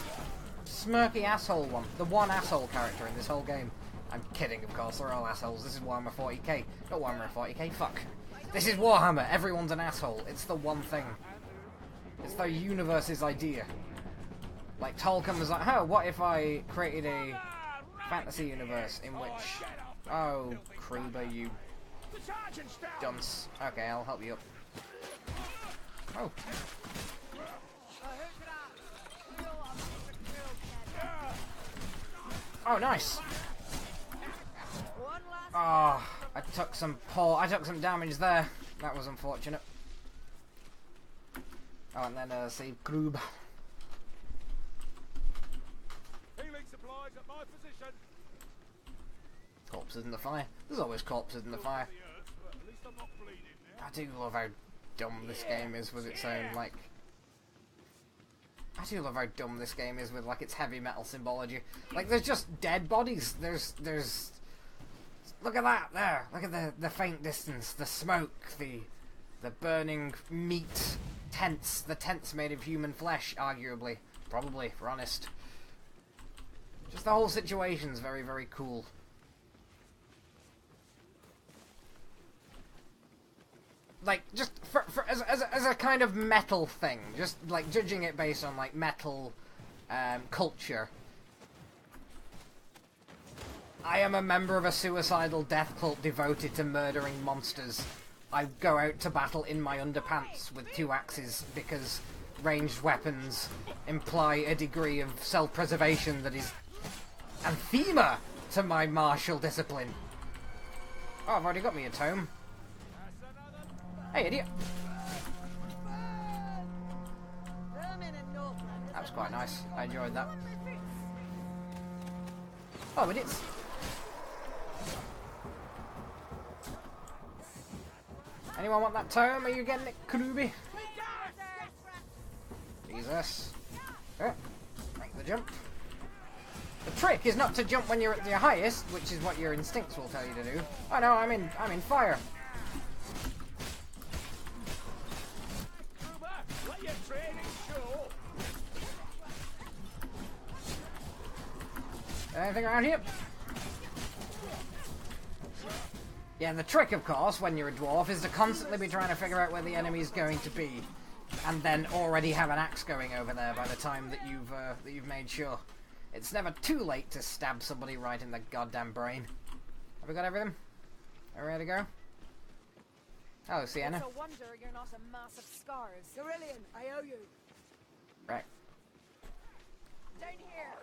smirky asshole one. The one asshole character in this whole game. I'm kidding, of course, they're all assholes. This is Warhammer 40k. Not Warhammer 40k, fuck. This is Warhammer, everyone's an asshole. It's the one thing. It's the universe's idea. Like, Tolkien was like, oh, what if I created a fantasy universe in which... Oh, Kruber, you dunce. Okay, I'll help you up. Oh. Oh, nice. Oh, I took some damage there. That was unfortunate. Oh, and then save Kruber. Healing supplies at my position. Corpses in the fire. There's always corpses in the fire. But at least I'm not bleeding now. I do love how dumb this game is with its own, like... I do love how dumb this game is with, like, its heavy metal symbology. Like, there's just dead bodies. There's... Look at that, there. Look at the faint distance, the smoke, the burning meat tents. The tents made of human flesh, arguably. Probably, if we're honest. Just the whole situation's very, very cool. Like, just as a kind of metal thing, just like judging it based on like metal culture. I am a member of a suicidal death cult devoted to murdering monsters. I go out to battle in my underpants with 2 axes because ranged weapons imply a degree of self-preservation that is anathema to my martial discipline. Oh, I've already got me a tome. Hey, idiot. That was quite nice. I enjoyed that. Oh, idiots. Anyone want that tome? Are you getting it, Kruby? Jesus. Oh, make the jump. The trick is not to jump when you're at your highest, which is what your instincts will tell you to do. Oh no, I'm in fire. Let your training show. Anything around here? Yeah, the trick, of course, when you're a dwarf, is to constantly be trying to figure out where the enemy's going to be, and then already have an axe going over there by the time that you've made sure. It's never too late to stab somebody right in the goddamn brain. Have we got everything? Are we ready to go? Oh, Sienna. It's a wonder you're not a mass of scars. Cerulean, I owe you. Right. Down here.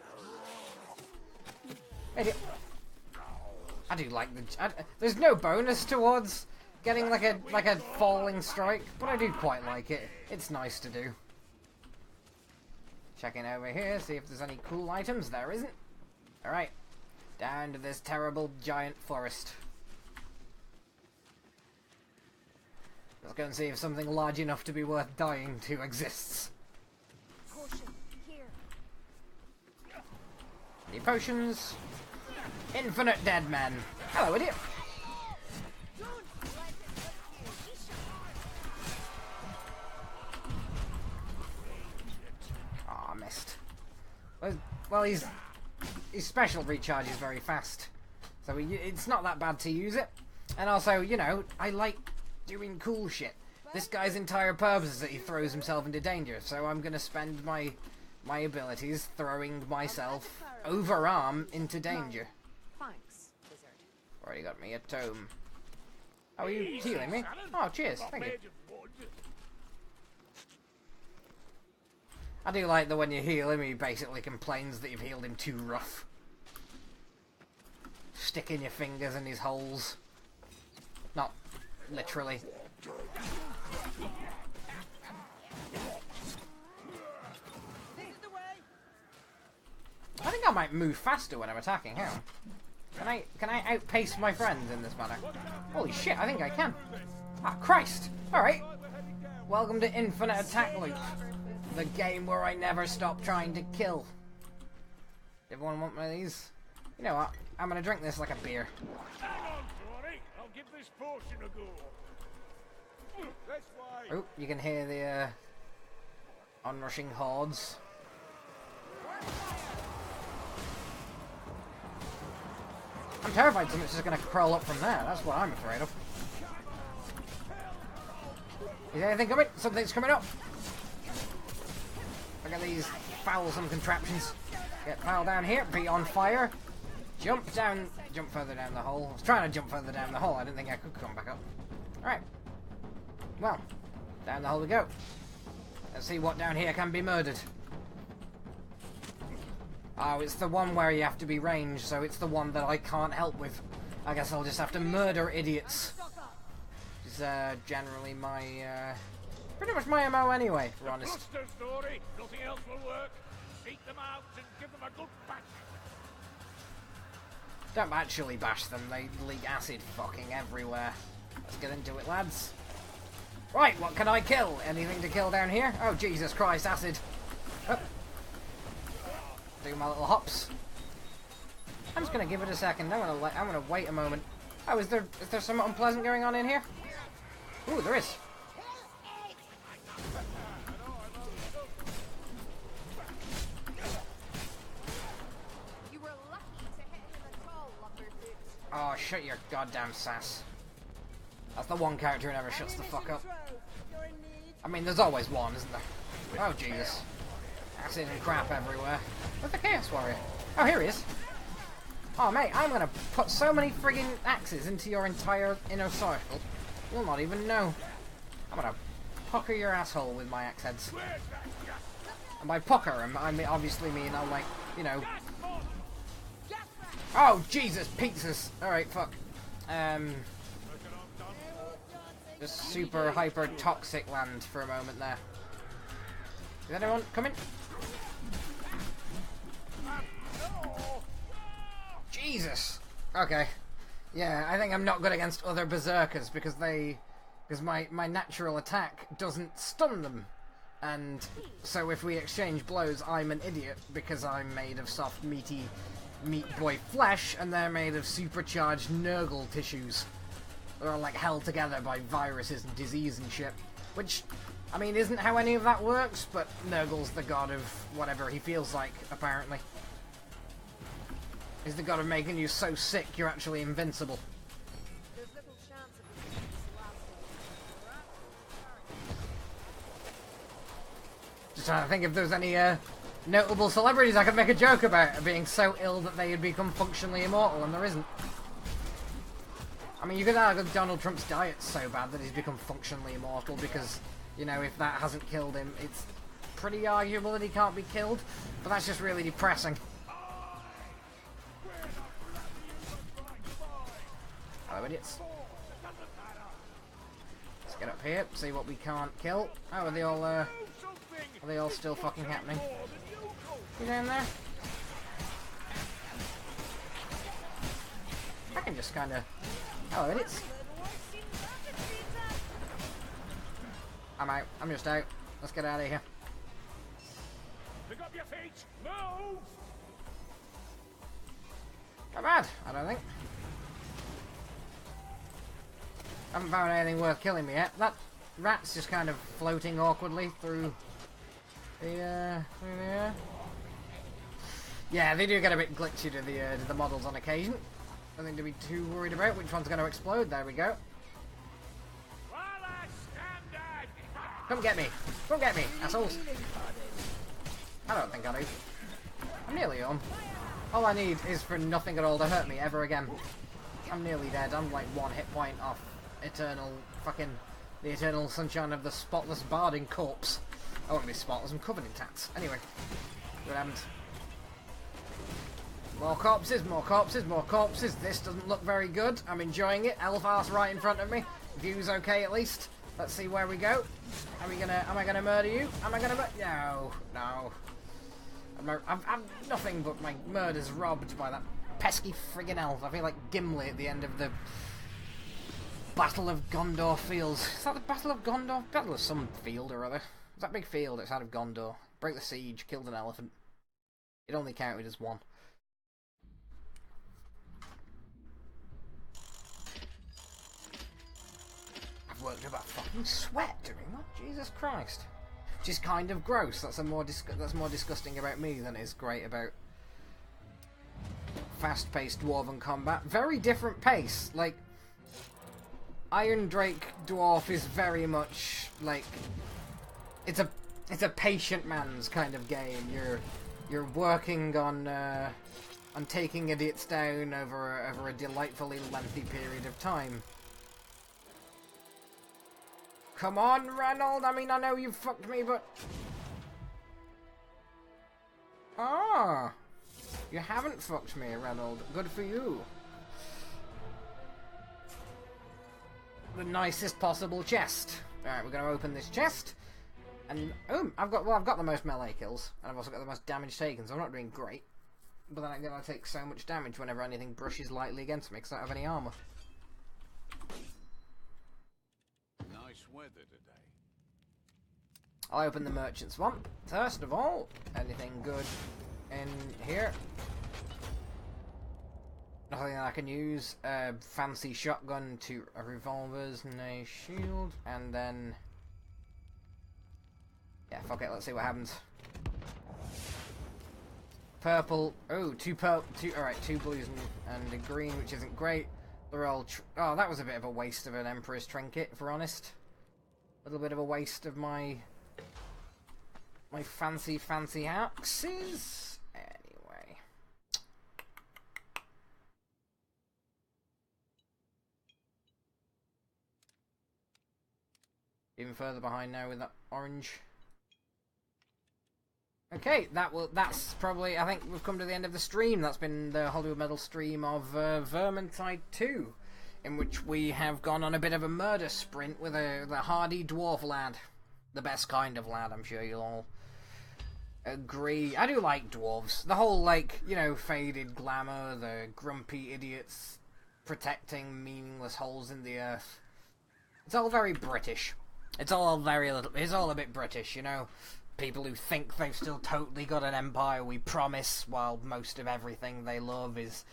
Idiot. I do like the. There's no bonus towards getting like a falling strike, but I do quite like it. It's nice to do. Checking over here, see if there's any cool items. There isn't. All right, down to this terrible giant forest. Let's go and see if something large enough to be worth dying to exists. Potion here. Any potions? Infinite dead men. Hello, idiot. Don't let it hurt you. Aw, I missed. Well, his special recharge is very fast, so it's not that bad to use it. And also, you know, I like doing cool shit. This guy's entire purpose is that he throws himself into danger, so I'm gonna spend my abilities throwing myself overarm into danger. Thanks, wizard. Already got me a tome. Oh, are you healing me? Oh, cheers, thank you. I do like that when you heal him, he basically complains that you've healed him too rough. Sticking your fingers in his holes. Not literally. I think I might move faster when I'm attacking. Hang on. Can I outpace my friends in this manner? Holy shit, I think I can. Ah, Christ! Alright. Welcome to Infinite Attack Loop. The game where I never stop trying to kill. Everyone want one of these? You know what? I'm gonna drink this like a beer. Hang on, Johnny. I'll give this potion a go. This way. Oh, you can hear the onrushing hordes. I'm terrified something's just gonna crawl up from there. That's what I'm afraid of. Is anything coming? Something's coming up. Look at these foulsome contraptions. Get foul down here. Be on fire. Jump down. Jump further down the hole. I was trying to jump further down the hole. I didn't think I could come back up. Alright. Well, down the hole we go. Let's see what down here can be murdered. Oh, it's the one where you have to be ranged, so it's the one that I can't help with. I guess I'll just have to murder idiots. Which is generally my, pretty much my MO anyway, if we're honest. Cluster story. Nothing else will work. Eat them out and give them a good bash. Don't actually bash them, they leak acid fucking everywhere. Let's get into it, lads. Right, what can I kill? Anything to kill down here? Oh, Jesus Christ, acid. Oh. Do my little hops. I'm just gonna give it a second. I'm gonna wait a moment. Oh, is there something unpleasant going on in here? Ooh, there is. You were lucky to hit him at all, Lumberfoot. Oh, shut your goddamn sass. That's the one character who never shuts the fuck up. I mean, there's always one, isn't there? Oh, Jesus. Acid and crap everywhere. Where's the Chaos Warrior? Oh, here he is. Oh, mate, I'm gonna put so many friggin' axes into your entire inner circle. You'll not even know. I'm gonna pucker your asshole with my axe heads. And by pucker, I obviously mean I'll, like, you know... Oh, Jesus, pizzas! Alright, fuck. Just super hyper toxic land for a moment there. Is anyone coming? Jesus! Okay. Yeah, I think I'm not good against other berserkers because they Because my natural attack doesn't stun them. And so if we exchange blows, I'm an idiot because I'm made of soft, meaty meat boy flesh, and they're made of supercharged Nurgle tissues. They're all like held together by viruses and disease and shit. Which, I mean, isn't how any of that works, but Nurgle's the god of whatever he feels like, apparently. He's the god of making you so sick you're actually invincible. There's little chance of this lasting. Just trying to think if there's any notable celebrities I could make a joke about being so ill that they had become functionally immortal, and there isn't. I mean, you could argue Donald Trump's diet's so bad that he's become functionally immortal because, you know, if that hasn't killed him, it's pretty arguable that he can't be killed, but that's just really depressing. Oh, idiots. Let's get up here, see what we can't kill. Oh, are they all still fucking happening? You down there? I can just kind of... Oh, idiots. I'm out. I'm just out. Let's get out of here. Pick up your feet. Move. Not bad, I don't think. Haven't found anything worth killing me yet. That rat's just kind of floating awkwardly through the air. Yeah, they do get a bit glitchy to the models on occasion. Nothing to be too worried about. Which one's going to explode? There we go. Come get me! Come get me, assholes! I don't think I do. I'm nearly on. All I need is for nothing at all to hurt me ever again. I'm nearly dead. I'm like 1 hit point off the eternal sunshine of the spotless barding corpse. I won't be spotless. I'm covered in tats. Anyway, what happened? More corpses, more corpses, more corpses. This doesn't look very good. I'm enjoying it. Elf arse right in front of me. View's okay at least. Let's see where we go. Am I gonna murder you? Am I gonna No, no. I'm nothing but my murder's robbed by that pesky friggin' elf. I feel like Gimli at the end of the Battle of Gondor Fields. Is that the Battle of Gondor? Battle of some field or other. It's that big field outside of Gondor. Break the siege, killed an elephant. It only counted as one. I've worked up a fucking sweat doing that. Jesus Christ. Which is kind of gross. That's more disgusting about me than it is great about fast-paced dwarven combat. Very different pace. Like, Iron Drake Dwarf is very much like it's a patient man's kind of game. You're working on taking idiots down over a delightfully lengthy period of time. Come on, Reynold! I mean, I know you fucked me, but... Ah! You haven't fucked me, Reynold. Good for you. The nicest possible chest. Alright, we're going to open this chest. And, oh, I've got the most melee kills. And I've also got the most damage taken, so I'm not doing great. But then again, I take so much damage whenever anything brushes lightly against me, because I don't have any armor. Nice weather today. I'll open the merchant's one. First of all, anything good in here? Nothing that I can use. Fancy shotgun, 2 revolvers, and a shield, and then... Yeah, fuck it, let's see what happens. Purple, oh, 2 blues and a green, which isn't great. They're all, oh, that was a bit of a waste of an Emperor's Trinket, if we're honest. A little bit of a waste of my fancy axes. Anyway. Even further behind now with that orange. Okay, that's probably, I think we've come to the end of the stream. That's been the Hollywood Metal stream of Vermintide II, in which we have gone on a bit of a murder sprint with a hardy dwarf lad. The best kind of lad, I'm sure you'll all agree. I do like dwarves. The whole, like, you know, faded glamour, the grumpy idiots protecting meaningless holes in the earth. It's all very British. It's all a bit British, you know? People who think they've still totally got an empire, we promise, while most of everything they love is,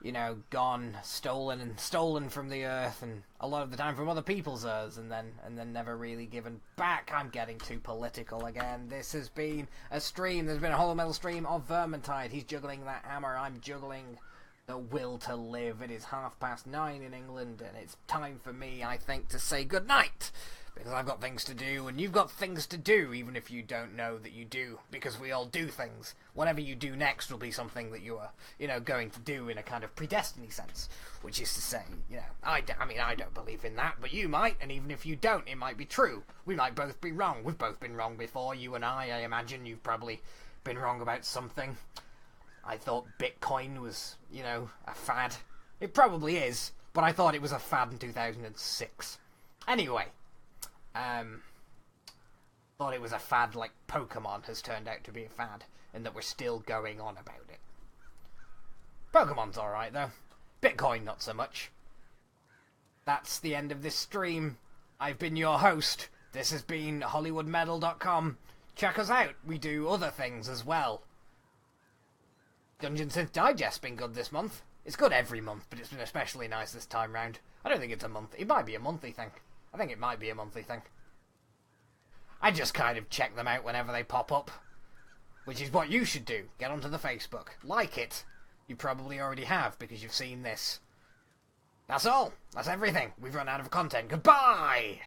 you know, gone, stolen from the earth, and a lot of the time from other people's earths, and then never really given back. I'm getting too political again. This has been a stream. There's been a whole metal stream of Vermintide. He's juggling that hammer. I'm juggling the will to live. It is 9:30 in England, and it's time for me, I think, to say goodnight. Because I've got things to do, and you've got things to do, even if you don't know that you do. Because we all do things. Whatever you do next will be something that you are, you know, going to do in a kind of predestiny sense. Which is to say, you know, I mean, I don't believe in that, but you might, and even if you don't, it might be true. We might both be wrong. We've both been wrong before, you and I imagine. You've probably been wrong about something. I thought Bitcoin was, you know, a fad. It probably is, but I thought it was a fad in 2006. Anyway. Thought it was a fad like Pokemon has turned out to be a fad, and that we're still going on about it. Pokemon's alright though. Bitcoin not so much. That's the end of this stream. I've been your host. This has been HollywoodMetal.com. Check us out. We do other things as well. Dungeon Synth Digest's been good this month. It's good every month, but it's been especially nice this time round. I don't think it's a month. It might be a monthly thing. I think it might be a monthly thing. I just kind of check them out whenever they pop up. Which is what you should do. Get onto the Facebook. Like it. You probably already have because you've seen this. That's all. That's everything. We've run out of content. Goodbye!